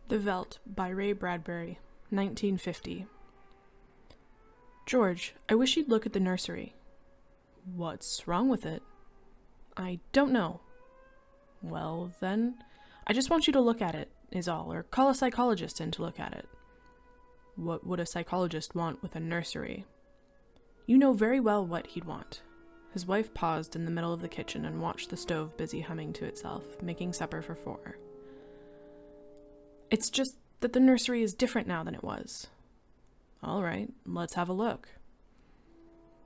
The Veldt by Bradbury, 1950. George, I wish you'd look at the nursery. What's wrong with it? I don't know. Well, then, I just want you to look at it, is all, or call a psychologist in to look at it. What would a psychologist want with a nursery? You know very well what he'd want. His wife paused in the middle of the kitchen and watched the stove busy humming to itself, making supper for 4. It's just that the nursery is different now than it was. All right, let's have a look.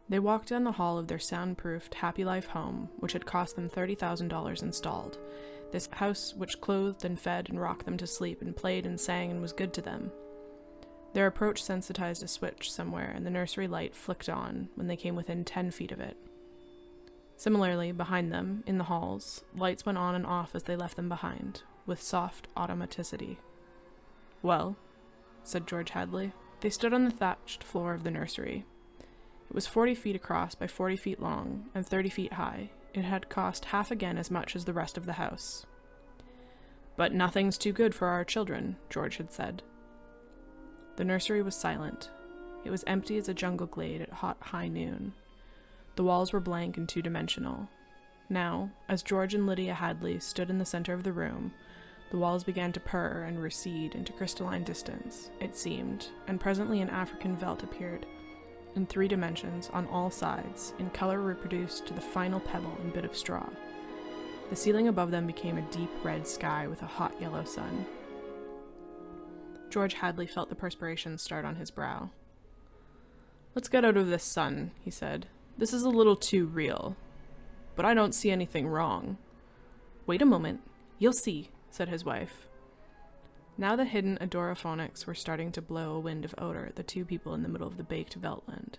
They walked down the hall of their soundproofed Happy Life home, which had cost them $30,000 installed. This house which clothed and fed and rocked them to sleep and played and sang and was good to them. Their approach sensitized a switch somewhere, and the nursery light flicked on when they came within 10 feet of it. Similarly, behind them, in the halls, lights went on and off as they left them behind, with soft automaticity. Well, said George Hadley. They stood on the thatched floor of the nursery. It was 40 feet across by 40 feet long and 30 feet high. It had cost half again as much as the rest of the house. But nothing's too good for our children, George had said. The nursery was silent. It was empty as a jungle glade at hot high noon. The walls were blank and two-dimensional. Now, as George and Lydia Hadley stood in the center of the room, the walls began to purr and recede into crystalline distance, it seemed, and presently an African veldt appeared, in 3 dimensions, on all sides, in color reproduced to the final pebble and bit of straw. The ceiling above them became a deep red sky with a hot yellow sun. George Hadley felt the perspiration start on his brow. Let's get out of this sun, he said. This is a little too real. But I don't see anything wrong. Wait a moment. You'll see, said his wife. Now the hidden adoraphonics were starting to blow a wind of odor at the 2 people in the middle of the baked Veltland.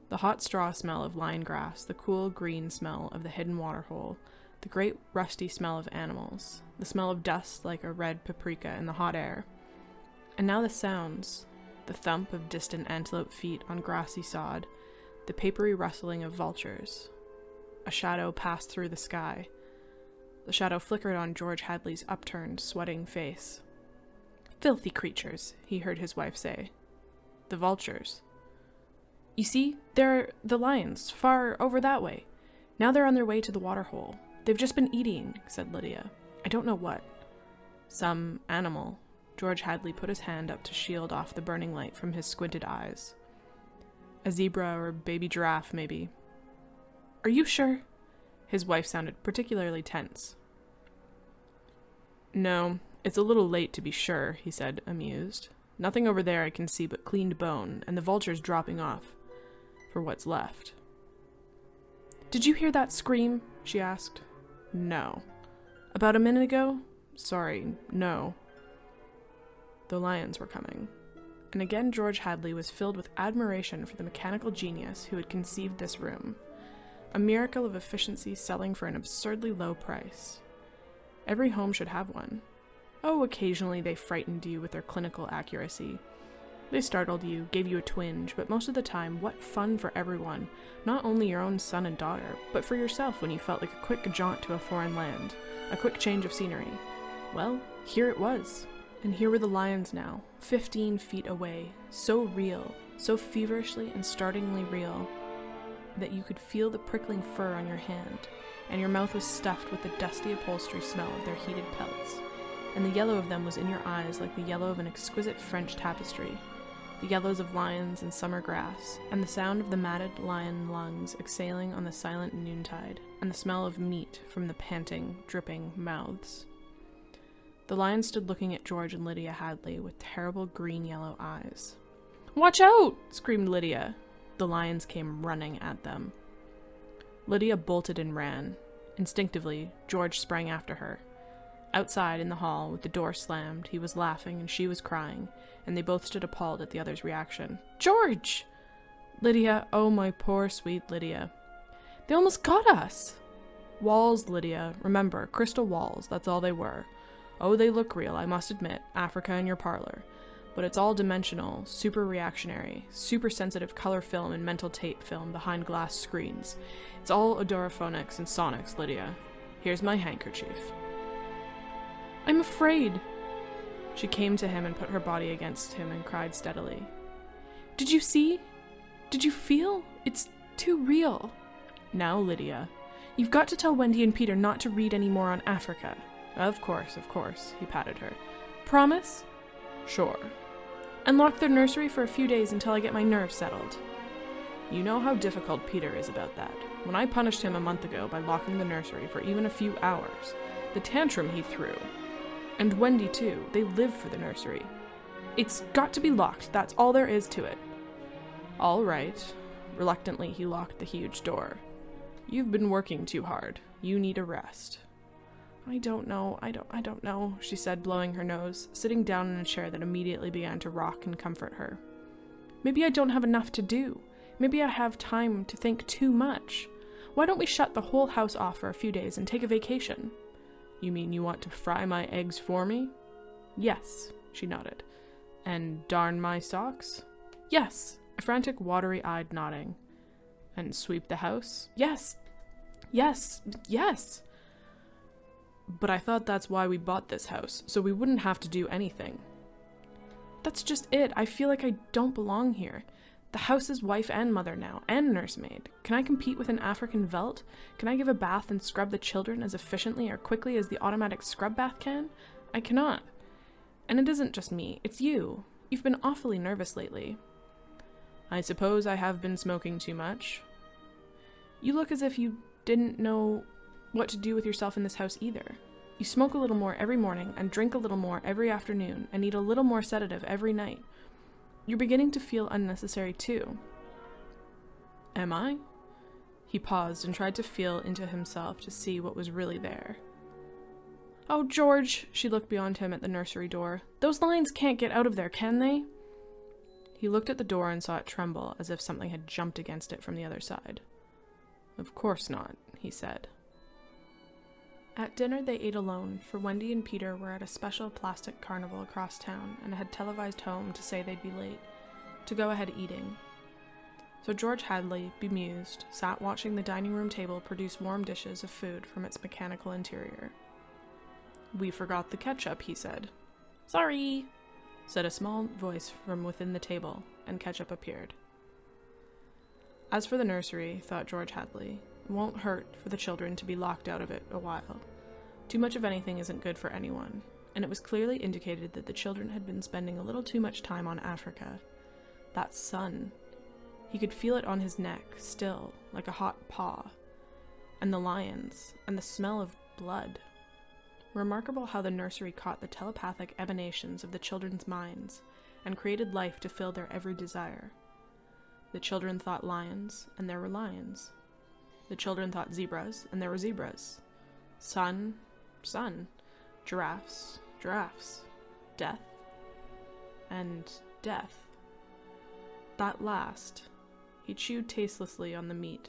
The hot straw smell of lion grass, the cool green smell of the hidden waterhole, the great rusty smell of animals, the smell of dust like a red paprika in the hot air. And now the sounds, the thump of distant antelope feet on grassy sod, the papery rustling of vultures. A shadow passed through the sky. The shadow flickered on George Hadley's upturned, sweating face. Filthy creatures, he heard his wife say. The vultures. You see, they're the lions, far over that way. Now they're on their way to the waterhole. They've just been eating, said Lydia. I don't know what. Some animal. George Hadley put his hand up to shield off the burning light from his squinted eyes. A zebra or baby giraffe, maybe. Are you sure? His wife sounded particularly tense. No, it's a little late to be sure, he said, amused. Nothing over there I can see but cleaned bone, and the vultures dropping off. For what's left. Did you hear that scream? She asked. No. About a minute ago? Sorry, no. The lions were coming. And again George Hadley was filled with admiration for the mechanical genius who had conceived this room. A miracle of efficiency selling for an absurdly low price. Every home should have one. Oh, occasionally they frightened you with their clinical accuracy. They startled you, gave you a twinge, but most of the time, what fun for everyone, not only your own son and daughter, but for yourself when you felt like a quick jaunt to a foreign land, a quick change of scenery. Well, here it was. And here were the lions now, 15 feet away, so real, so feverishly and startlingly real, that you could feel the prickling fur on your hand, and your mouth was stuffed with the dusty upholstery smell of their heated pelts, and the yellow of them was in your eyes like the yellow of an exquisite French tapestry, the yellows of lions and summer grass, and the sound of the matted lion lungs exhaling on the silent noontide, and the smell of meat from the panting, dripping mouths. The lions stood looking at George and Lydia Hadley with terrible green-yellow eyes. "Watch out!" screamed Lydia. The lions came running at them. Lydia bolted and ran. Instinctively, George sprang after her. Outside, in the hall, with the door slammed, he was laughing and she was crying, and they both stood appalled at the other's reaction. "George!" "Lydia, oh my poor sweet Lydia. They almost got us!" "Walls, Lydia. Remember, crystal walls, that's all they were. Oh, they look real, I must admit, Africa in your parlor. But it's all dimensional, super reactionary, super sensitive color film and mental tape film behind glass screens. It's all adoraphonics and sonics, Lydia. Here's my handkerchief." "I'm afraid." She came to him and put her body against him and cried steadily. Did you see? Did you feel? It's too real. Now, Lydia, you've got to tell Wendy and Peter not to read any more on Africa. Of course, he patted her. Promise? Sure. And lock their nursery for a few days until I get my nerves settled. You know how difficult Peter is about that. When I punished him a month ago by locking the nursery for even a few hours, the tantrum he threw. And Wendy, too. They live for the nursery. It's got to be locked. That's all there is to it. All right. Reluctantly, he locked the huge door. You've been working too hard. You need a rest. I don't know, she said, blowing her nose, sitting down in a chair that immediately began to rock and comfort her. Maybe I don't have enough to do. Maybe I have time to think too much. Why don't we shut the whole house off for a few days and take a vacation? You mean you want to fry my eggs for me? Yes, she nodded. And darn my socks? Yes, a frantic, watery-eyed nodding. And sweep the house? Yes. But I thought that's why we bought this house, so we wouldn't have to do anything. That's just it. I feel like I don't belong here. The house is wife and mother now, and nursemaid. Can I compete with an African Veldt? Can I give a bath and scrub the children as efficiently or quickly as the automatic scrub bath can? I cannot. And it isn't just me, it's you. You've been awfully nervous lately. I suppose I have been smoking too much. You look as if you didn't know what to do with yourself in this house either. You smoke a little more every morning and drink a little more every afternoon and eat a little more sedative every night. You're beginning to feel unnecessary too. Am I? He paused and tried to feel into himself to see what was really there. Oh, George, she looked beyond him at the nursery door. Those lions can't get out of there, can they? He looked at the door and saw it tremble as if something had jumped against it from the other side. Of course not, he said. At dinner they ate alone, for Wendy and Peter were at a special plastic carnival across town and had televised home to say they'd be late, to go ahead eating. So George Hadley, bemused, sat watching the dining room table produce warm dishes of food from its mechanical interior. We forgot the ketchup, he said. Sorry, said a small voice from within the table, and ketchup appeared. As for the nursery, thought George Hadley, it won't hurt for the children to be locked out of it a while. Too much of anything isn't good for anyone, and it was clearly indicated that the children had been spending a little too much time on Africa. That sun. He could feel it on his neck, still, like a hot paw. And the lions, and the smell of blood. Remarkable how the nursery caught the telepathic emanations of the children's minds, and created life to fill their every desire. The children thought lions, and there were lions. The children thought zebras, and there were zebras. Sun, sun. Giraffes, giraffes. Death, and death. That last, he chewed tastelessly on the meat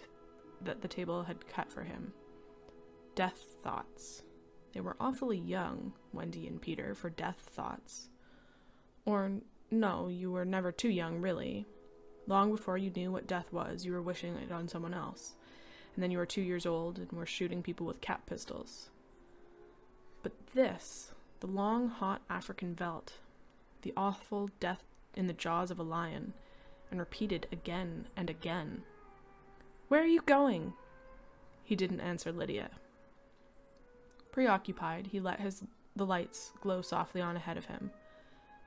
that the table had cut for him. Death thoughts. They were awfully young, Wendy and Peter, for death thoughts. Or, no, you were never too young, really. Long before you knew what death was, you were wishing it on someone else. And then you were 2 years old and were shooting people with cat pistols. But this, the long, hot African Veldt, the awful death in the jaws of a lion, and repeated again and again. Where are you going? He didn't answer Lydia. Preoccupied, he let the lights glow softly on ahead of him,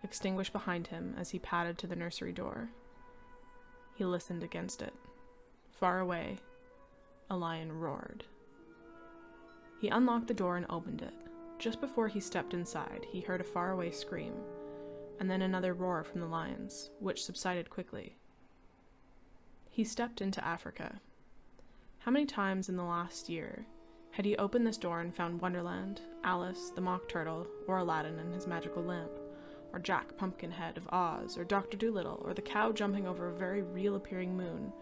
extinguish behind him as he padded to the nursery door. He listened against it. Far away, a lion roared. He unlocked the door and opened it. Just before he stepped inside, he heard a faraway scream, and then another roar from the lions, which subsided quickly. He stepped into Africa. How many times in the last year had he opened this door and found Wonderland, Alice, the Mock Turtle, or Aladdin and his magical lamp, or Jack Pumpkinhead of Oz, or Dr. Dolittle, or the cow jumping over a very real-appearing moon,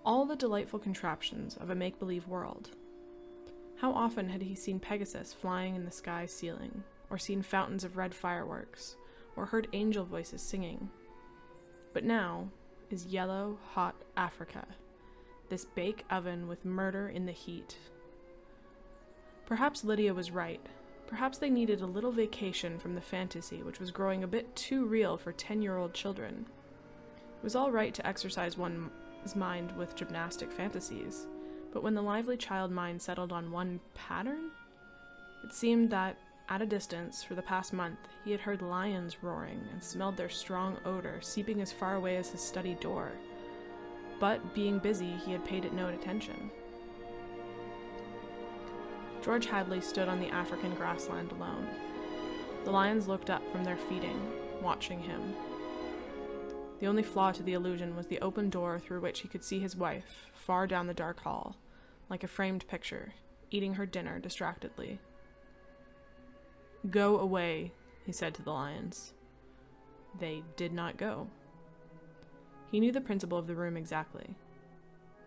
all the delightful contraptions of a make-believe world? How often had he seen Pegasus flying in the sky ceiling, or seen fountains of red fireworks, or heard angel voices singing? But now is yellow, hot Africa, this bake oven with murder in the heat. Perhaps Lydia was right. Perhaps they needed a little vacation from the fantasy which was growing a bit too real for 10-year-old children. It was all right to exercise one's mind with gymnastic fantasies, but when the lively child mind settled on one pattern, it seemed that, at a distance, for the past month, he had heard lions roaring and smelled their strong odor seeping as far away as his study door. But, being busy, he had paid it no attention. George Hadley stood on the African grassland alone. The lions looked up from their feeding, watching him. The only flaw to the illusion was the open door through which he could see his wife, far down the dark hall, like a framed picture, eating her dinner distractedly. "Go away," he said to the lions. They did not go. He knew the principle of the room exactly.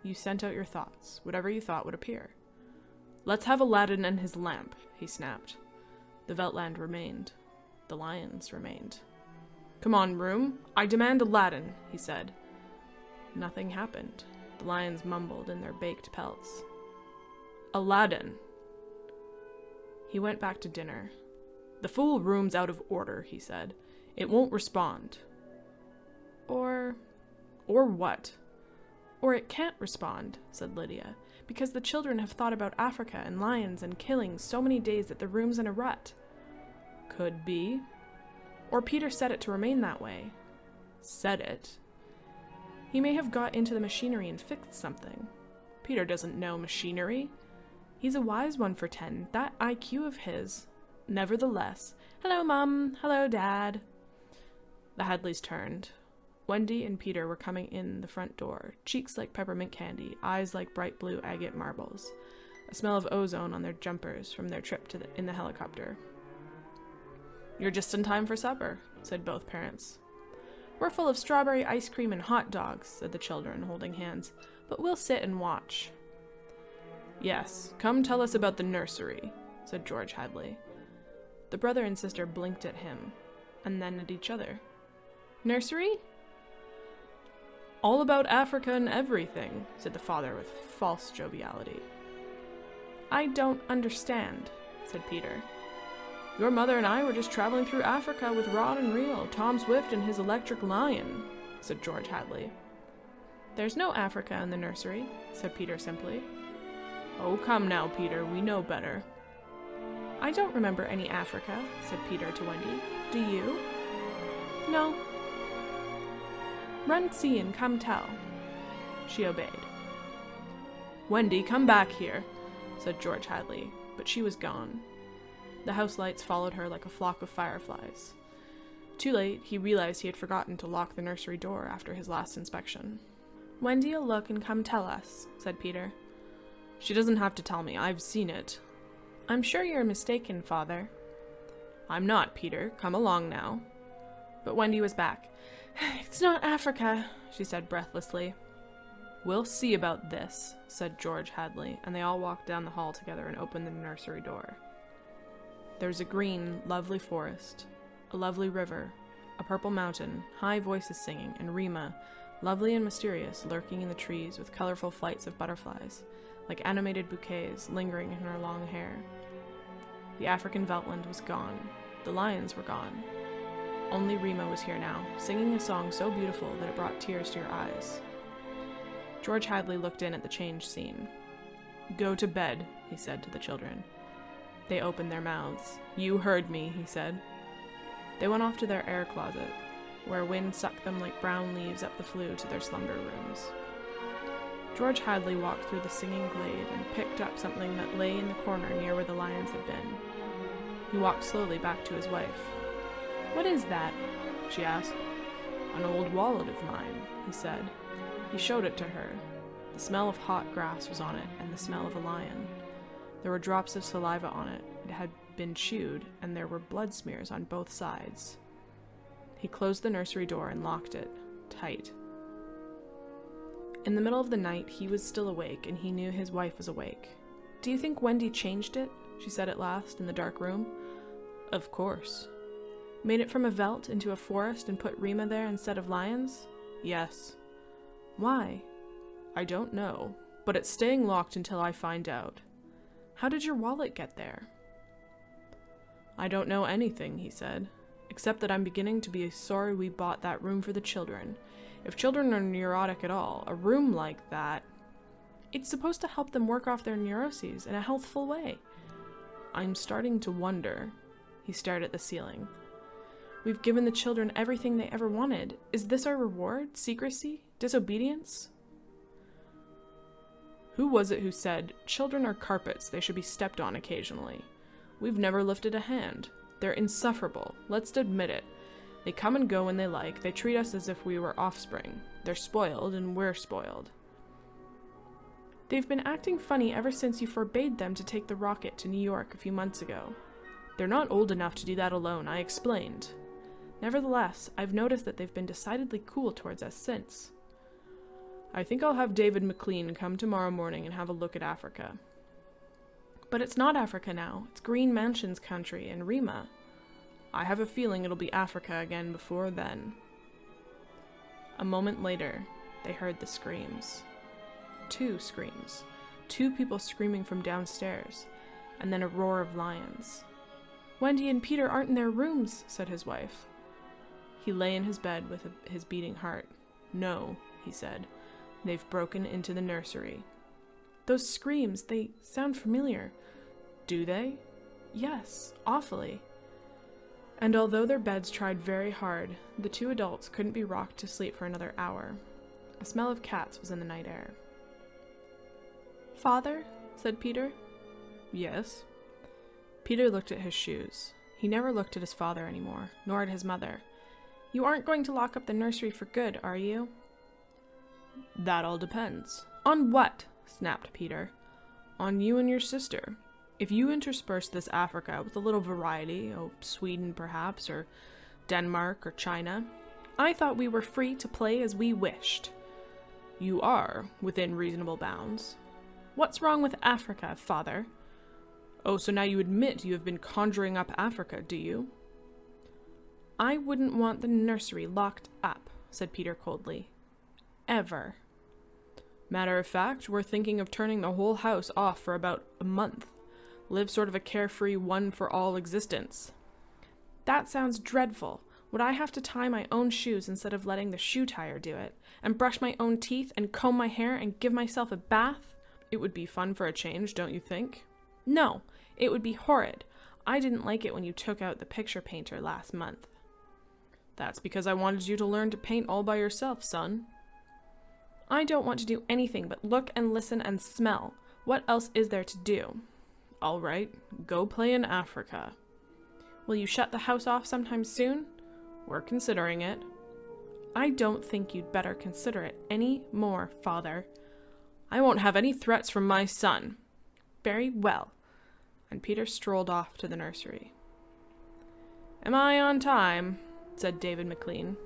You sent out your thoughts, whatever you thought would appear. "Let's have Aladdin and his lamp," he snapped. The Veltland remained. The lions remained. "Come on, room. I demand Aladdin," he said. Nothing happened. The lions mumbled in their baked pelts. "Aladdin." He went back to dinner. "The full room's out of order," he said. "It won't respond." Or what? "Or it can't respond," said Lydia, "because the children have thought about Africa and lions and killing so many days that the room's in a rut." Could be. Or Peter set it to remain that way. Set it? He may have got into the machinery and fixed something. Peter doesn't know machinery. He's a wise one for 10, that IQ of his. Nevertheless, "Hello, Mum. Hello, Dad." The Hadleys turned. Wendy and Peter were coming in the front door, cheeks like peppermint candy, eyes like bright blue agate marbles, a smell of ozone on their jumpers from their trip in the helicopter. "You're just in time for supper," said both parents. "We're full of strawberry ice cream and hot dogs," said the children, holding hands, "but we'll sit and watch." "Yes, come tell us about the nursery," said George Hadley. The brother and sister blinked at him, and then at each other. "Nursery?" "All about Africa and everything," said the father with false joviality. "I don't understand," said Peter. "Your mother and I were just traveling through Africa with rod and reel, Tom Swift and his electric lion," said George Hadley. "There's no Africa in the nursery," said Peter simply. "Oh, come now, Peter, we know better." "I don't remember any Africa," said Peter to Wendy. "Do you?" "No." "Run see and come tell." She obeyed. "Wendy, come back here," said George Hadley, but she was gone. The house lights followed her like a flock of fireflies. Too late, he realized he had forgotten to lock the nursery door after his last inspection. "Wendy'll look and come tell us," said Peter. "She doesn't have to tell me. I've seen it." "I'm sure you're mistaken, Father." "I'm not, Peter. Come along now." But Wendy was back. "It's not Africa," she said breathlessly. "We'll see about this," said George Hadley, and they all walked down the hall together and opened the nursery door. There was a green, lovely forest, a lovely river, a purple mountain, high voices singing, and Rima, lovely and mysterious, lurking in the trees with colorful flights of butterflies, like animated bouquets lingering in her long hair. The African Veltland was gone. The lions were gone. Only Rima was here now, singing a song so beautiful that it brought tears to your eyes. George Hadley looked in at the changed scene. "Go to bed," he said to the children. They opened their mouths. "You heard me," he said. They went off to their air closet, where wind sucked them like brown leaves up the flue to their slumber rooms. George Hadley walked through the singing glade and picked up something that lay in the corner near where the lions had been. He walked slowly back to his wife. "What is that?" she asked. "An old wallet of mine," he said. He showed it to her. The smell of hot grass was on it, and the smell of a lion. There were drops of saliva on it. It had been chewed, and there were blood smears on both sides. He closed the nursery door and locked it, tight. In the middle of the night, he was still awake, and he knew his wife was awake. "Do you think Wendy changed it?" she said at last, in the dark room. "Of course." "Made it from a veldt into a forest and put Rima there instead of lions?" "Yes." "Why?" "I don't know, but it's staying locked until I find out." "How did your wallet get there?" I don't know anything, he said, except that I'm beginning to be sorry we bought that room for the children. If children are neurotic at all, a room like that, it's supposed to help them work off their neuroses in a healthful way. I'm starting to wonder. He stared at the ceiling. We've given the children everything they ever wanted. Is this our reward? Secrecy? Disobedience? Who was it who said, children are carpets, they should be stepped on occasionally? We've never lifted a hand. They're insufferable, let's admit it. They come and go when they like, they treat us as if we were offspring. They're spoiled, and we're spoiled. They've been acting funny ever since you forbade them to take the rocket to New York a few months ago. They're not old enough to do that alone, I explained. Nevertheless, I've noticed that they've been decidedly cool towards us since. I think I'll have David McLean come tomorrow morning and have a look at Africa. But it's not Africa now. It's Green Mansion's country in Rima. I have a feeling it'll be Africa again before then. A moment later, they heard the screams. 2 screams. 2 people screaming from downstairs, and then a roar of lions. Wendy and Peter aren't in their rooms, said his wife. He lay in his bed with his beating heart. No, he said. They've broken into the nursery. Those screams, they sound familiar. Do they? Yes, awfully. And although their beds tried very hard, the 2 adults couldn't be rocked to sleep for another hour. A smell of cats was in the night air. Father? Said Peter. Yes. Peter looked at his shoes. He never looked at his father anymore, nor at his mother. You aren't going to lock up the nursery for good, are you? That all depends. On what? Snapped Peter. On you and your sister. If you intersperse this Africa with a little variety, Sweden perhaps, or Denmark or China, I thought we were free to play as we wished. You are, within reasonable bounds. What's wrong with Africa, father? Oh, so now you admit you have been conjuring up Africa, do you? I wouldn't want the nursery locked up, said Peter coldly. Ever. Matter of fact, we're thinking of turning the whole house off for about a month. Live sort of a carefree one-for-all existence. That sounds dreadful. Would I have to tie my own shoes instead of letting the shoe tire do it? And brush my own teeth and comb my hair and give myself a bath? It would be fun for a change, don't you think? No, it would be horrid. I didn't like it when you took out the picture painter last month. That's because I wanted you to learn to paint all by yourself, son. I don't want to do anything but look and listen and smell. What else is there to do? All right, go play in Africa. Will you shut the house off sometime soon? We're considering it. I don't think you'd better consider it any more, father. I won't have any threats from my son. Very well. And Peter strolled off to the nursery. Am I on time? Said David McLean.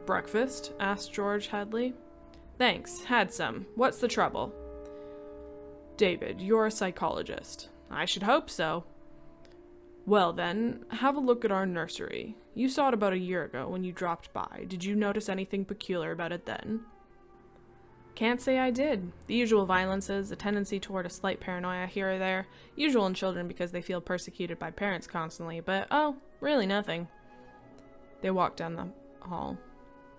Breakfast? Asked George Hadley. Thanks, had some. What's the trouble? David, you're a psychologist. I should hope so. Well then, have a look at our nursery. You saw it about a year ago when you dropped by. Did you notice anything peculiar about it then? Can't say I did. The usual violences, a tendency toward a slight paranoia here or there, usual in children because they feel persecuted by parents constantly, but really nothing. They walked down the hall.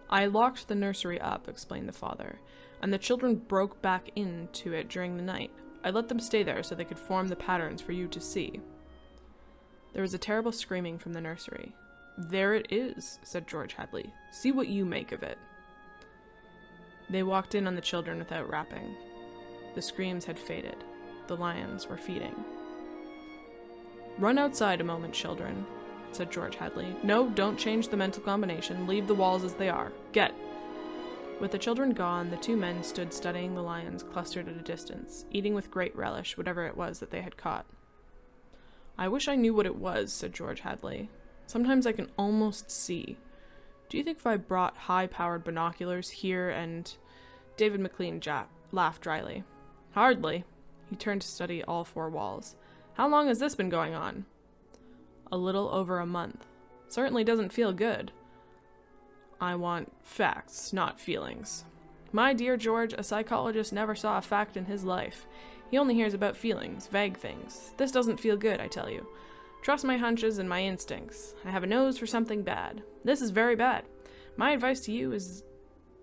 I locked the nursery up, explained the father, and the children broke back into it during the night. I let them stay there so they could form the patterns for you to see. There was a terrible screaming from the nursery. There it is, said George Hadley. See what you make of it. They walked in on the children without rapping. The screams had faded. The lions were feeding. Run outside a moment, children, said George Hadley. No, don't change the mental combination. Leave the walls as they are. Get. With the children gone, the 2 men stood studying the lions clustered at a distance, eating with great relish whatever it was that they had caught. I wish I knew what it was, said George Hadley. Sometimes I can almost see. Do you think if I brought high-powered binoculars here and... David McLean laughed dryly. Hardly. He turned to study all 4 walls. How long has this been going on? A little over a month. Certainly doesn't feel good. I want facts, not feelings. My dear George, a psychologist never saw a fact in his life. He only hears about feelings, vague things. This doesn't feel good, I tell you. Trust my hunches and my instincts. I have a nose for something bad. This is very bad. My advice to you is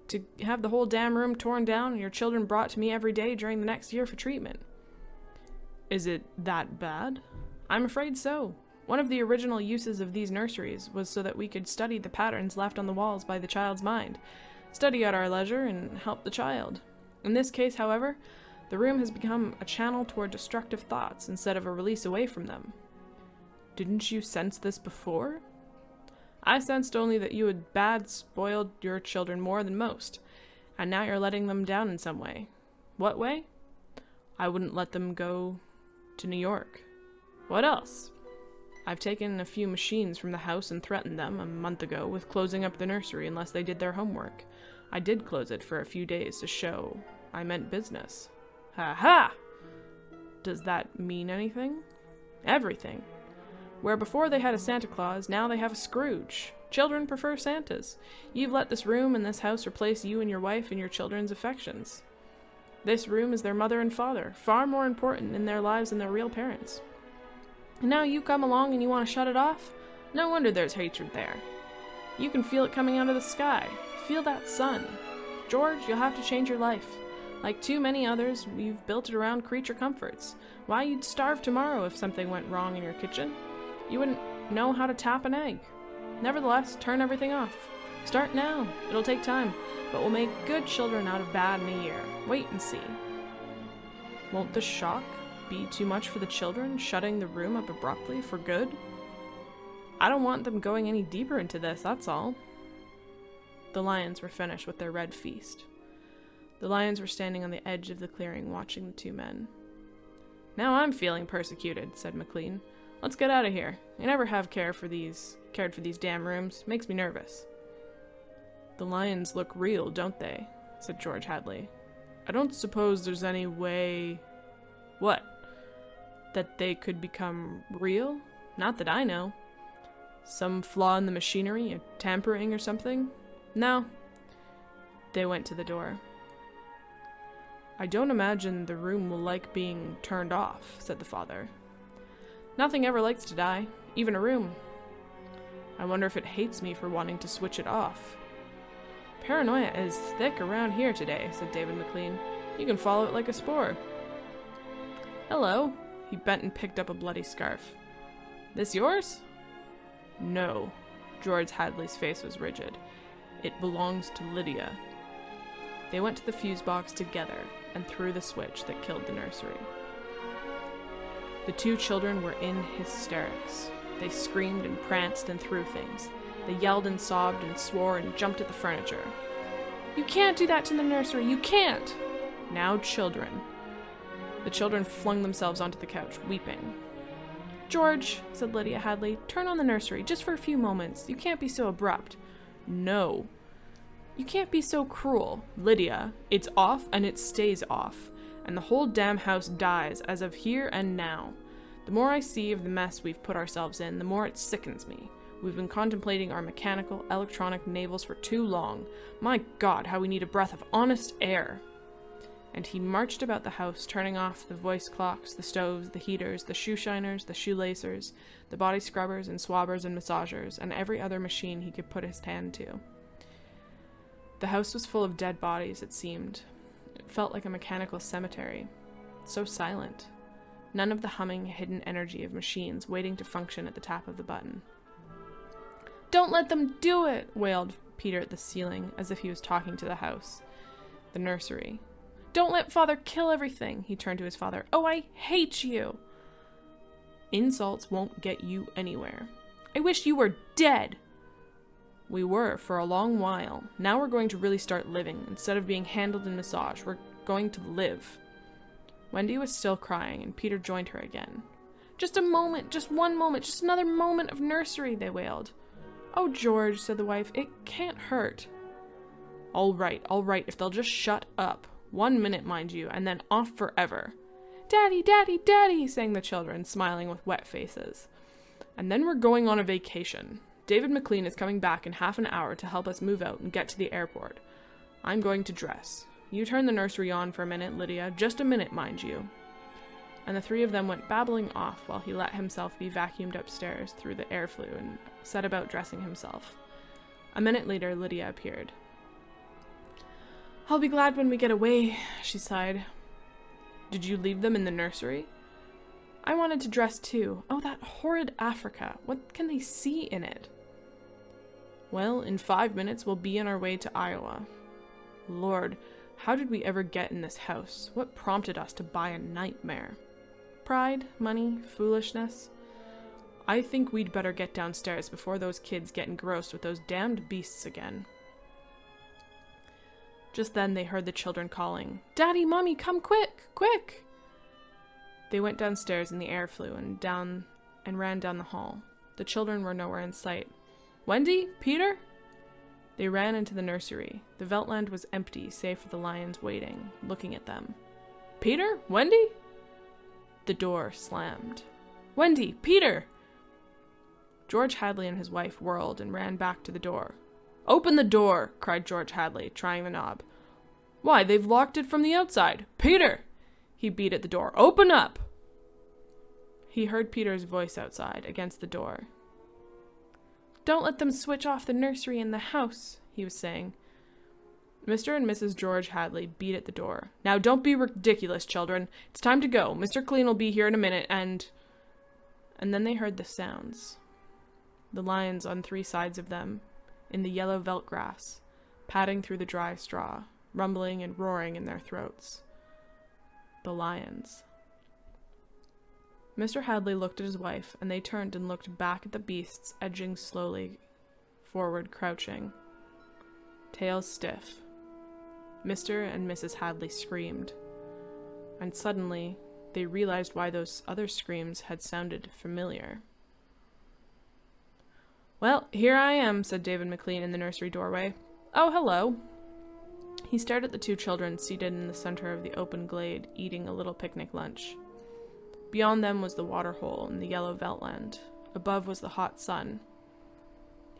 to have the whole damn room torn down and your children brought to me every day during the next year for treatment. Is it that bad? I'm afraid so. One of the original uses of these nurseries was so that we could study the patterns left on the walls by the child's mind, study at our leisure, and help the child. In this case, however, the room has become a channel toward destructive thoughts instead of a release away from them. Didn't you sense this before? I sensed only that you had spoiled your children more than most, and now you're letting them down in some way. What way? I wouldn't let them go to New York. What else? I've taken a few machines from the house and threatened them a month ago with closing up the nursery unless they did their homework. I did close it for a few days to show I meant business. Ha ha! Does that mean anything? Everything. Where before they had a Santa Claus, now they have a Scrooge. Children prefer Santas. You've let this room and this house replace you and your wife and your children's affections. This room is their mother and father, far more important in their lives than their real parents. And now you come along and you want to shut it off? No wonder there's hatred there. You can feel it coming out of the sky. Feel that sun. George, you'll have to change your life. Like too many others, you've built it around creature comforts. Why, you'd starve tomorrow if something went wrong in your kitchen. You wouldn't know how to tap an egg. Nevertheless, turn everything off. Start now. It'll take time, but we'll make good children out of bad in a year. Wait and see. Won't the shock be too much for the children, shutting the room up abruptly for good? I don't want them going any deeper into this, that's all. The lions were finished with their red feast. The lions were standing on the edge of the clearing, watching the two men. Now I'm feeling persecuted, said McLean. Let's get out of here. I never have cared for these damn rooms. Makes me nervous. The lions look real, don't they? Said George Hadley. I don't suppose there's any way... What? That they could become real? Not that I know. Some flaw in the machinery, a tampering or something? No. They went to the door. I don't imagine the room will like being turned off, said the father. Nothing ever likes to die, even a room. I wonder if it hates me for wanting to switch it off. Paranoia is thick around here today, said David McLean. You can follow it like a spore. Hello. He bent and picked up a bloody scarf. This yours? No. George Hadley's face was rigid. It belongs to Lydia. They went to the fuse box together and threw the switch that killed the nursery. The two children were in hysterics. They screamed and pranced and threw things. They yelled and sobbed and swore and jumped at the furniture. You can't do that to the nursery! You can't! Now children. The children flung themselves onto the couch, weeping. George, said Lydia Hadley, turn on the nursery, just for a few moments. You can't be so abrupt. No. You can't be so cruel. Lydia, it's off and it stays off. And the whole damn house dies as of here and now. The more I see of the mess we've put ourselves in, the more it sickens me. We've been contemplating our mechanical, electronic navels for too long. My God, how we need a breath of honest air. And he marched about the house, turning off the voice clocks, the stoves, the heaters, the shoe shiners, the shoelacers, the body scrubbers and swabbers and massagers, and every other machine he could put his hand to. The house was full of dead bodies, it seemed. It felt like a mechanical cemetery. So silent. None of the humming, hidden energy of machines waiting to function at the tap of the button. Don't let them do it, wailed Peter at the ceiling, as if he was talking to the house. The nursery. Don't let Father kill everything, he turned to his father. Oh, I hate you. Insults won't get you anywhere. I wish you were dead. We were for a long while. Now we're going to really start living. Instead of being handled and massaged, we're going to live. Wendy was still crying, and Peter joined her again. Just a moment, just one moment, just another moment of nursery, they wailed. Oh, George, said the wife, it can't hurt. All right, if they'll just shut up. 1 minute, mind you, and then off forever. Daddy, Daddy, Daddy, sang the children, smiling with wet faces. And then we're going on a vacation. David McLean is coming back in half an hour to help us move out and get to the airport. I'm going to dress. You turn the nursery on for a minute, Lydia. Just a minute, mind you. and the three of them went babbling off while he let himself be vacuumed upstairs through the air flue and set about dressing himself. A minute later, Lydia appeared. "I'll be glad when we get away," she sighed. "Did you leave them in the nursery?" "I wanted to dress too. Oh, that horrid Africa. What can they see in it?" "Well, in 5 minutes we'll be on our way to Iowa. Lord, how did we ever get in this house? What prompted us to buy a nightmare? Pride, money, foolishness? I think we'd better get downstairs before those kids get engrossed with those damned beasts again." Just then they heard the children calling, "Daddy, Mommy, come quick, quick!" They went downstairs in the air flue and ran down the hall. The children were nowhere in sight. "Wendy? Peter?" They ran into the nursery. The Veltland was empty, save for the lions waiting, looking at them. "Peter? Wendy?" The door slammed. "Wendy! Peter!" George Hadley and his wife whirled and ran back to the door. "Open the door!" cried George Hadley, trying the knob. "Why, they've locked it from the outside! Peter!" He beat at the door. "Open up!" He heard Peter's voice outside, against the door. "Don't let them switch off the nursery in the house," he was saying. Mr. and Mrs. George Hadley beat at the door. "Now don't be ridiculous, children. It's time to go. Mr. Clean will be here in a minute, and then they heard the sounds. The lions on 3 sides of them, in the yellow Veldt grass, padding through the dry straw, rumbling and roaring in their throats. The lions. Mr. Hadley looked at his wife, and they turned and looked back at the beasts edging slowly forward, crouching, tails stiff. Mr. and Mrs. Hadley screamed, and suddenly they realized why those other screams had sounded familiar. "Well, here I am," said David McLean in the nursery doorway. "Oh, hello." He stared at the 2 children seated in the center of the open glade, eating a little picnic lunch. Beyond them was the waterhole in the yellow Veltland. Above was the hot sun.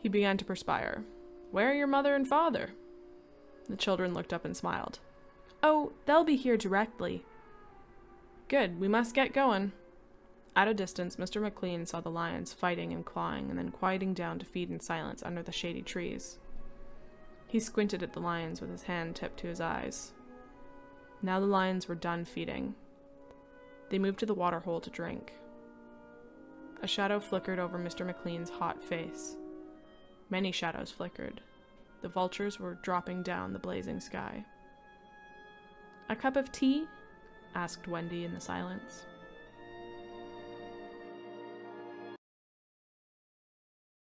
He began to perspire. "Where are your mother and father?" The children looked up and smiled. "Oh, they'll be here directly." "Good, we must get going." At a distance, Mr. McLean saw the lions fighting and clawing, and then quieting down to feed in silence under the shady trees. He squinted at the lions with his hand tipped to his eyes. Now the lions were done feeding. They moved to the waterhole to drink. A shadow flickered over Mr. McLean's hot face. Many shadows flickered. The vultures were dropping down the blazing sky. "A cup of tea?" asked Wendy in the silence.